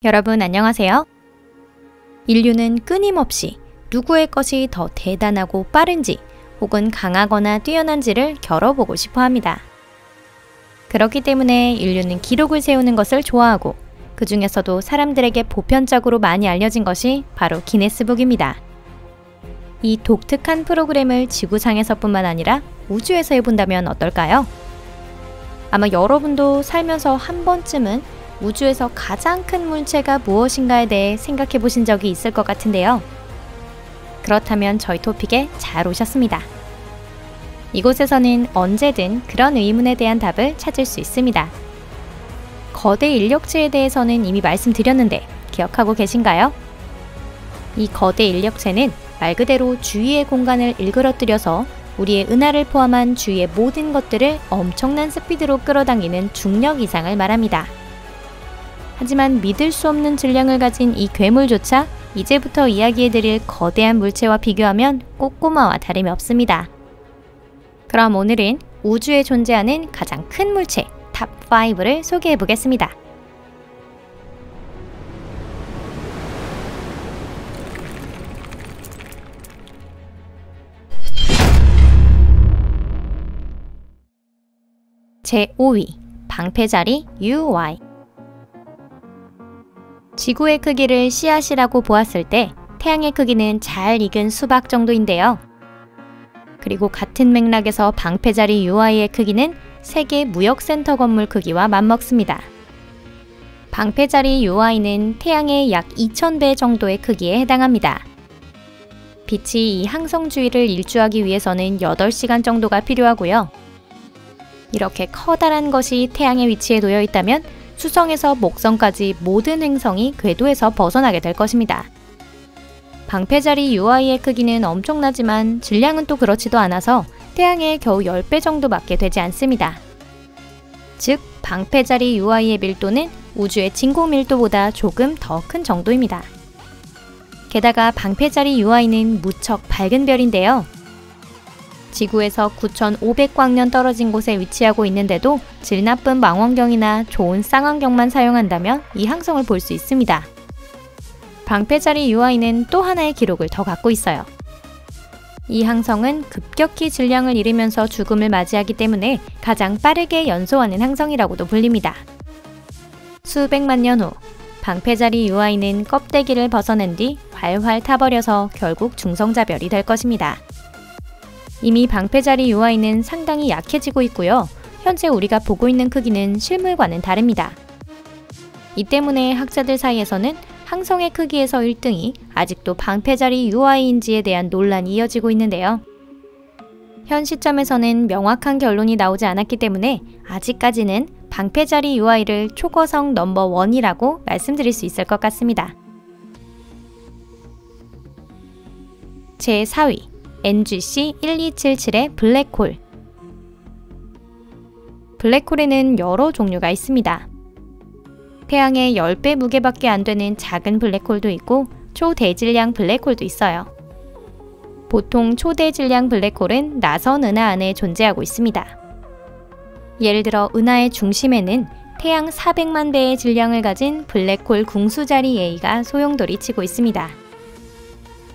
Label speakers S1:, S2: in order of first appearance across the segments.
S1: 여러분 안녕하세요. 인류는 끊임없이 누구의 것이 더 대단하고 빠른지 혹은 강하거나 뛰어난지를 겨뤄보고 싶어 합니다. 그렇기 때문에 인류는 기록을 세우는 것을 좋아하고 그 중에서도 사람들에게 보편적으로 많이 알려진 것이 바로 기네스북입니다. 이 독특한 프로그램을 지구상에서뿐만 아니라 우주에서 해본다면 어떨까요? 아마 여러분도 살면서 한 번쯤은 우주에서 가장 큰 물체가 무엇인가에 대해 생각해 보신 적이 있을 것 같은데요. 그렇다면 저희 토픽에 잘 오셨습니다. 이곳에서는 언제든 그런 의문에 대한 답을 찾을 수 있습니다. 거대 인력체에 대해서는 이미 말씀드렸는데 기억하고 계신가요? 이 거대 인력체는 말 그대로 주위의 공간을 일그러뜨려서 우리의 은하를 포함한 주위의 모든 것들을 엄청난 스피드로 끌어당기는 중력 이상을 말합니다. 하지만 믿을 수 없는 질량을 가진 이 괴물조차 이제부터 이야기해드릴 거대한 물체와 비교하면 꼬꼬마와 다름이 없습니다. 그럼 오늘은 우주에 존재하는 가장 큰 물체 탑 5를 소개해보겠습니다. 제5위 방패자리 UY. 지구의 크기를 씨앗이라고 보았을 때 태양의 크기는 잘 익은 수박 정도인데요. 그리고 같은 맥락에서 방패자리 UI의 크기는 세계 무역센터 건물 크기와 맞먹습니다. 방패자리 UI는 태양의 약 2000배 정도의 크기에 해당합니다. 빛이 이 항성 주위를 일주하기 위해서는 8시간 정도가 필요하고요. 이렇게 커다란 것이 태양의 위치에 놓여 있다면 수성에서 목성까지 모든 행성이 궤도에서 벗어나게 될 것입니다. 방패자리 UI의 크기는 엄청나지만 질량은 또 그렇지도 않아서 태양의 겨우 10배 정도밖에 되지 않습니다. 즉, 방패자리 UI의 밀도는 우주의 진공 밀도보다 조금 더 큰 정도입니다. 게다가 방패자리 UI는 무척 밝은 별인데요. 지구에서 9,500광년 떨어진 곳에 위치하고 있는데도 질 나쁜 망원경이나 좋은 쌍안경만 사용한다면 이 항성을 볼 수 있습니다. 방패자리 UI는 또 하나의 기록을 더 갖고 있어요. 이 항성은 급격히 질량을 잃으면서 죽음을 맞이하기 때문에 가장 빠르게 연소하는 항성이라고도 불립니다. 수백만 년 후 방패자리 UI는 껍데기를 벗어낸 뒤 활활 타버려서 결국 중성자별이 될 것입니다. 이미 방패자리 UI는 상당히 약해지고 있고요. 현재 우리가 보고 있는 크기는 실물과는 다릅니다. 이 때문에 학자들 사이에서는 항성의 크기에서 1등이 아직도 방패자리 UI인지에 대한 논란이 이어지고 있는데요. 현 시점에서는 명확한 결론이 나오지 않았기 때문에 아직까지는 방패자리 UI를 초거성 넘버1이라고 말씀드릴 수 있을 것 같습니다. 제4위 NGC 1277의 블랙홀. 블랙홀에는 여러 종류가 있습니다. 태양의 10배 무게밖에 안 되는 작은 블랙홀도 있고 초대질량 블랙홀도 있어요. 보통 초대질량 블랙홀은 나선 은하 안에 존재하고 있습니다. 예를 들어 은하의 중심에는 태양 400만 배의 질량을 가진 블랙홀 궁수자리 A가 소용돌이 치고 있습니다.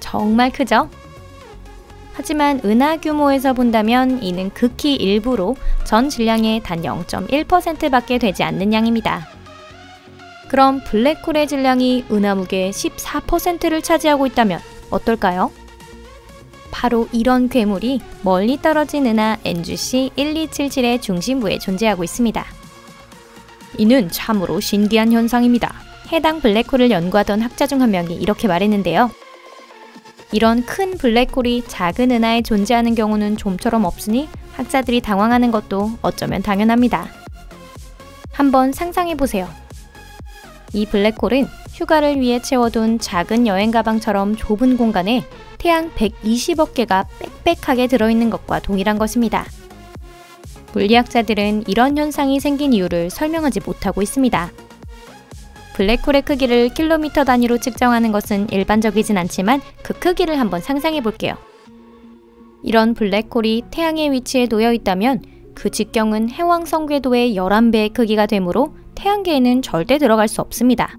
S1: 정말 크죠? 하지만 은하 규모에서 본다면 이는 극히 일부로 전 질량의 단 0.1%밖에 되지 않는 양입니다. 그럼 블랙홀의 질량이 은하 무게의 14%를 차지하고 있다면 어떨까요? 바로 이런 괴물이 멀리 떨어진 은하 NGC 1277의 중심부에 존재하고 있습니다. 이는 참으로 신기한 현상입니다. 해당 블랙홀을 연구하던 학자 중 한 명이 이렇게 말했는데요. 이런 큰 블랙홀이 작은 은하에 존재하는 경우는 좀처럼 없으니 학자들이 당황하는 것도 어쩌면 당연합니다. 한번 상상해보세요. 이 블랙홀은 휴가를 위해 채워둔 작은 여행 가방처럼 좁은 공간에 태양 120억 개가 빽빽하게 들어있는 것과 동일한 것입니다. 물리학자들은 이런 현상이 생긴 이유를 설명하지 못하고 있습니다. 블랙홀의 크기를 킬로미터 단위로 측정하는 것은 일반적이진 않지만 그 크기를 한번 상상해 볼게요. 이런 블랙홀이 태양의 위치에 놓여 있다면 그 직경은 해왕성 궤도의 11배의 크기가 되므로 태양계에는 절대 들어갈 수 없습니다.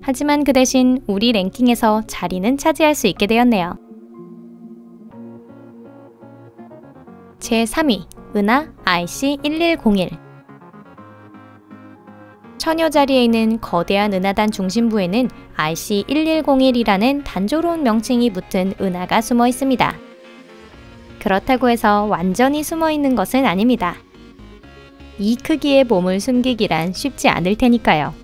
S1: 하지만 그 대신 우리 랭킹에서 자리는 차지할 수 있게 되었네요. 제3위 은하 IC1101. 처녀 자리에 있는 거대한 은하단 중심부에는 IC1101이라는 단조로운 명칭이 붙은 은하가 숨어 있습니다. 그렇다고 해서 완전히 숨어 있는 것은 아닙니다. 이 크기의 몸을 숨기기란 쉽지 않을 테니까요.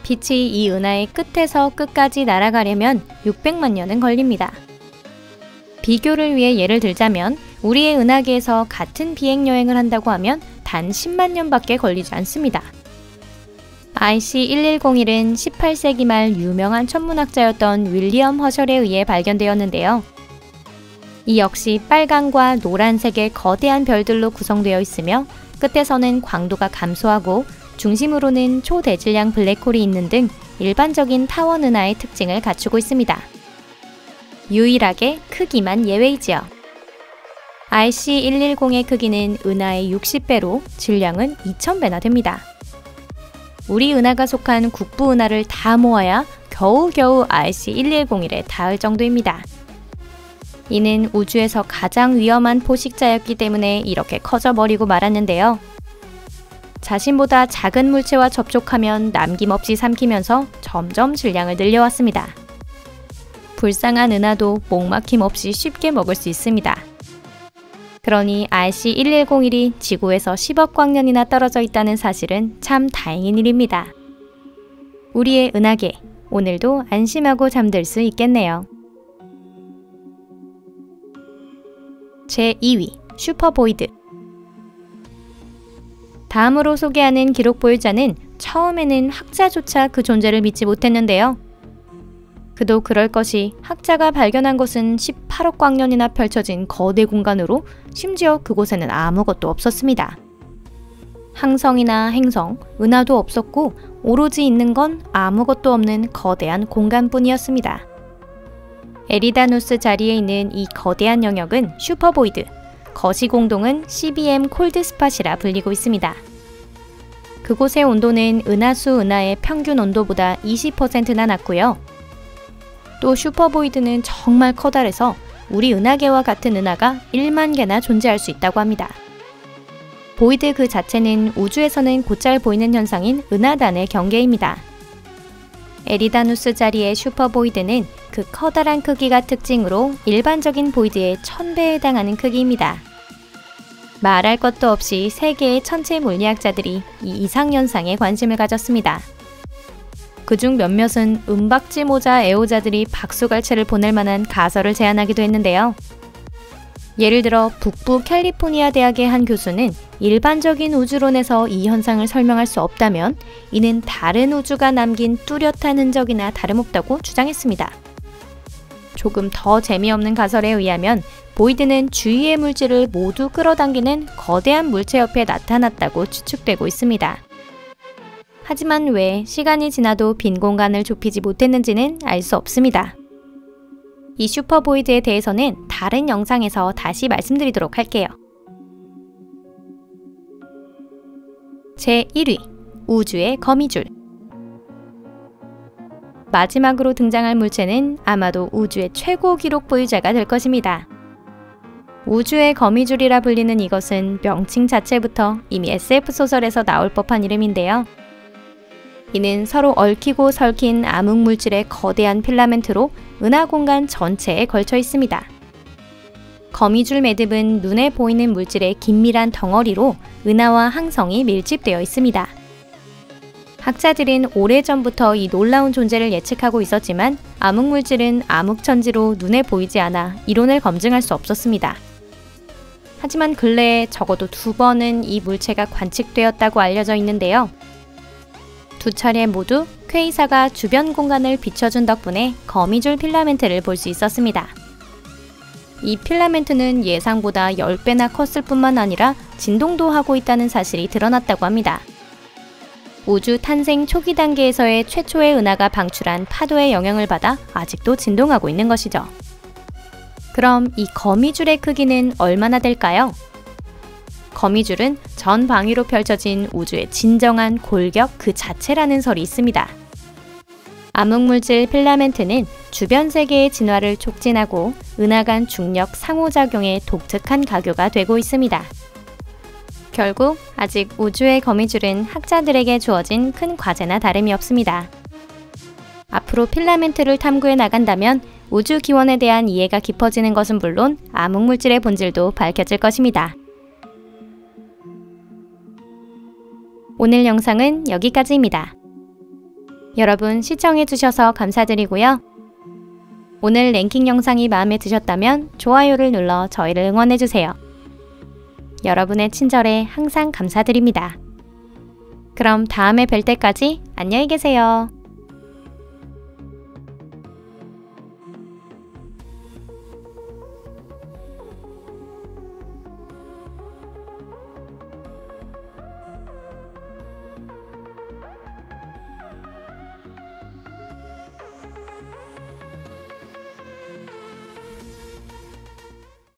S1: 빛이 이 은하의 끝에서 끝까지 날아가려면 600만 년은 걸립니다. 비교를 위해 예를 들자면 우리의 은하계에서 같은 비행여행을 한다고 하면 단 10만 년밖에 걸리지 않습니다. IC1101은 18세기 말 유명한 천문학자였던 윌리엄 허셜에 의해 발견되었는데요. 이 역시 빨강과 노란색의 거대한 별들로 구성되어 있으며 끝에서는 광도가 감소하고 중심으로는 초대질량 블랙홀이 있는 등 일반적인 타원 은하의 특징을 갖추고 있습니다. 유일하게 크기만 예외이지요. IC110의 크기는 은하의 60배로 질량은 2000배나 됩니다. 우리 은하가 속한 국부 은하를 다 모아야 겨우겨우 IC1101에 닿을 정도입니다. 이는 우주에서 가장 위험한 포식자였기 때문에 이렇게 커져버리고 말았는데요. 자신보다 작은 물체와 접촉하면 남김없이 삼키면서 점점 질량을 늘려왔습니다. 불쌍한 은하도 목막힘 없이 쉽게 먹을 수 있습니다. 그러니 IC1101이 지구에서 10억 광년이나 떨어져 있다는 사실은 참 다행인 일입니다. 우리의 은하계, 오늘도 안심하고 잠들 수 있겠네요. 제2위, 슈퍼보이드. 다음으로 소개하는 기록 보유자는 처음에는 학자조차 그 존재를 믿지 못했는데요. 그도 그럴 것이 학자가 발견한 것은 18억 광년이나 펼쳐진 거대 공간으로 심지어 그곳에는 아무것도 없었습니다. 항성이나 행성, 은하도 없었고 오로지 있는 건 아무것도 없는 거대한 공간뿐이었습니다. 에리다누스 자리에 있는 이 거대한 영역은 슈퍼보이드, 거시공동은 CBM 콜드스팟이라 불리고 있습니다. 그곳의 온도는 은하수 은하의 평균 온도보다 20%나 낮고요. 또 슈퍼보이드는 정말 커다래서 우리 은하계와 같은 은하가 1만 개나 존재할 수 있다고 합니다. 보이드 그 자체는 우주에서는 곧잘 보이는 현상인 은하단의 경계입니다. 에리다누스 자리의 슈퍼보이드는 그 커다란 크기가 특징으로 일반적인 보이드의 1000배에 해당하는 크기입니다. 말할 것도 없이 세계의 천체 물리학자들이 이 이상현상에 관심을 가졌습니다. 그중 몇몇은 은박지 모자 애호자들이 박수갈채를 보낼 만한 가설을 제안하기도 했는데요. 예를 들어 북부 캘리포니아 대학의 한 교수는 일반적인 우주론에서 이 현상을 설명할 수 없다면 이는 다른 우주가 남긴 뚜렷한 흔적이나 다름없다고 주장했습니다. 조금 더 재미없는 가설에 의하면 보이드는 주위의 물질을 모두 끌어당기는 거대한 물체 옆에 나타났다고 추측되고 있습니다. 하지만 왜 시간이 지나도 빈 공간을 좁히지 못했는지는 알 수 없습니다. 이 슈퍼보이드에 대해서는 다른 영상에서 다시 말씀드리도록 할게요. 제1위, 우주의 거미줄. 마지막으로 등장할 물체는 아마도 우주의 최고 기록 보유자가 될 것입니다. 우주의 거미줄이라 불리는 이것은 명칭 자체부터 이미 SF소설에서 나올 법한 이름인데요. 이는 서로 얽히고 설킨 암흑물질의 거대한 필라멘트로 은하 공간 전체에 걸쳐 있습니다. 거미줄 매듭은 눈에 보이는 물질의 긴밀한 덩어리로 은하와 항성이 밀집되어 있습니다. 학자들은 오래전부터 이 놀라운 존재를 예측하고 있었지만 암흑물질은 암흑천지로 눈에 보이지 않아 이론을 검증할 수 없었습니다. 하지만 근래에 적어도 2번은 이 물체가 관측되었다고 알려져 있는데요. 2차례 모두 퀘이사가 주변 공간을 비춰준 덕분에 거미줄 필라멘트를 볼 수 있었습니다. 이 필라멘트는 예상보다 10배나 컸을 뿐만 아니라 진동도 하고 있다는 사실이 드러났다고 합니다. 우주 탄생 초기 단계에서의 최초의 은하가 방출한 파도의 영향을 받아 아직도 진동하고 있는 것이죠. 그럼 이 거미줄의 크기는 얼마나 될까요? 거미줄은 전 방위로 펼쳐진 우주의 진정한 골격 그 자체라는 설이 있습니다. 암흑물질 필라멘트는 주변 세계의 진화를 촉진하고 은하간 중력 상호작용의 독특한 가교가 되고 있습니다. 결국 아직 우주의 거미줄은 학자들에게 주어진 큰 과제나 다름이 없습니다. 앞으로 필라멘트를 탐구해 나간다면 우주 기원에 대한 이해가 깊어지는 것은 물론 암흑물질의 본질도 밝혀질 것입니다. 오늘 영상은 여기까지입니다. 여러분 시청해주셔서 감사드리고요. 오늘 랭킹 영상이 마음에 드셨다면 좋아요를 눌러 저희를 응원해주세요. 여러분의 친절에 항상 감사드립니다. 그럼 다음에 뵐 때까지 안녕히 계세요.